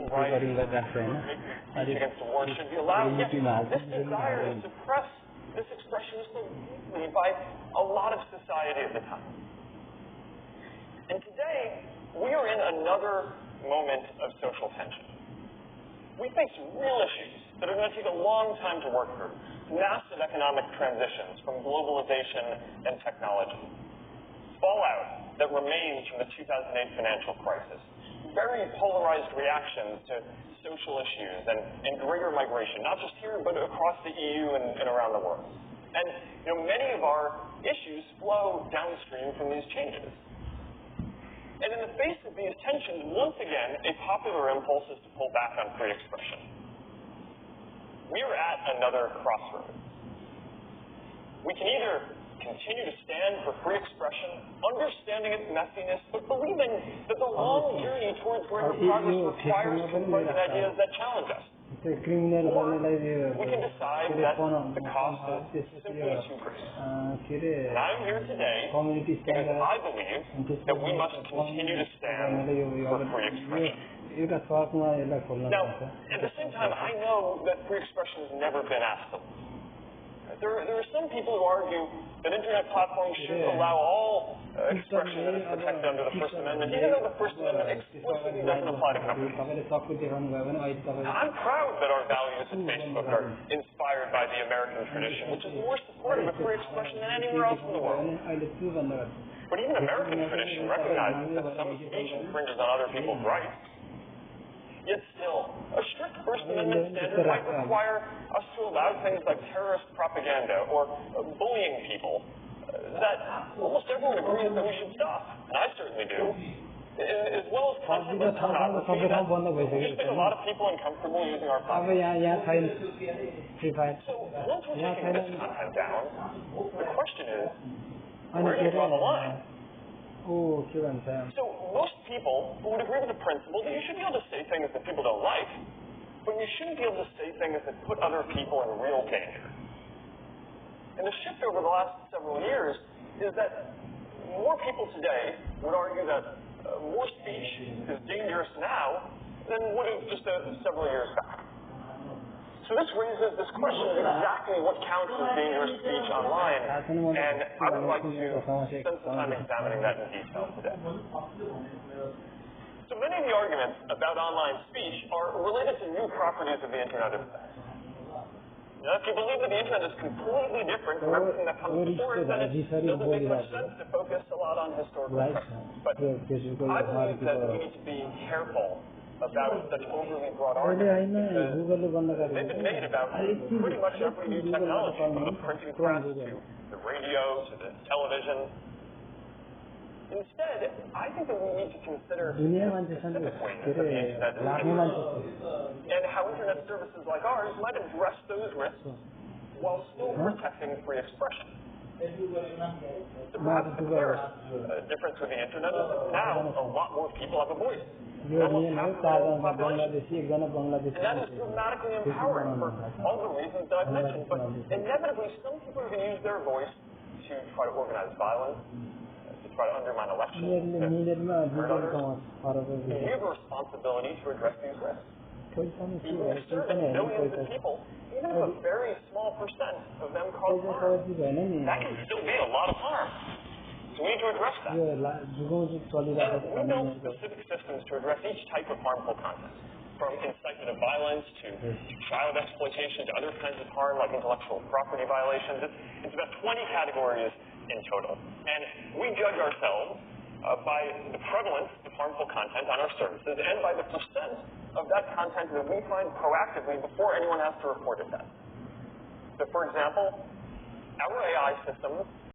right against the war should be allowed. Yet this desire to suppress this expression is still believed by a lot of society at the time. And today, we are in another moment of social tension. We face real issues that are going to take a long time to work through. Massive economic transitions from globalization and technology. Fallout that remains from the 2008 financial crisis. Very polarized reactions to social issues and greater migration, not just here, but across the EU and around the world. And many of our issues flow downstream from these changes. And in the face of these tensions, once again, a popular impulse is to pull back on free expression. We are at another crossroads. We can either continue to stand for free expression, understanding its messiness, but believing that the long journey towards greater progress requires confronting ideas that challenge us. Or we can decide that the cost is simply too great. And I'm here today because I believe that we must continue to stand for free expression. Now, at the same time, I know that free expression has never been asked of. There are some people who argue that internet platforms should allow all expression that is protected under the First Amendment, even though the First Amendment explicitly doesn't apply to companies. I'm proud that our values at Facebook are inspired by the American tradition, which is more supportive of free expression than anywhere else in the world. But even American tradition recognizes that some speech infringes on other people's rights. Yet still, a strict First Amendment standard might require us to allow things like terrorist propaganda or bullying people that almost everyone agrees that we should stop, and I certainly do, as well as content-less pornography that just make a lot of people uncomfortable using our platform. So once we're taking this content down, the question is, where do you draw the line? So most people would agree with the principle that you should be able to say things that people don't like, but you shouldn't be able to say things that put other people in real danger. And the shift over the last several years is that more people today would argue that more speech is dangerous now than would have just several years back. So this raises this question of exactly what counts as dangerous speech online, and I would like to spend some time examining that in detail today. So many of the arguments about online speech are related to new properties of the Internet itself. If you believe that the Internet is completely different from everything that comes before it, then it doesn't make much sense to focus a lot on historical precedents. But I believe that we need to be careful about such overly broad arguments because they've been made about pretty much every new technology, from the printing press to the radio to the television. Instead, I think that we need to consider the specific ways that the Internet is and how Internet services like ours might address those risks while still protecting free expression. Perhaps the clearest difference with the Internet is that now a lot more people have a voice. Almost half the world's population. And that is dramatically empowering for all the reasons that I've mentioned. But inevitably, some people are going to use their voice to try to organize violence, to try to undermine elections, to hurt others. We have a responsibility to address these risks. Even if serving millions of people, even if a very small percent of them cause harm, that can still be a lot of harm. So we need to address that. And we build specific systems to address each type of harmful content, from incitement of violence to child exploitation to other kinds of harm like intellectual property violations. It's about 20 categories in total. And we judge ourselves by the prevalence of harmful content on our services and by the percent of that content that we find proactively before anyone has to report it then. So for example, our AI systems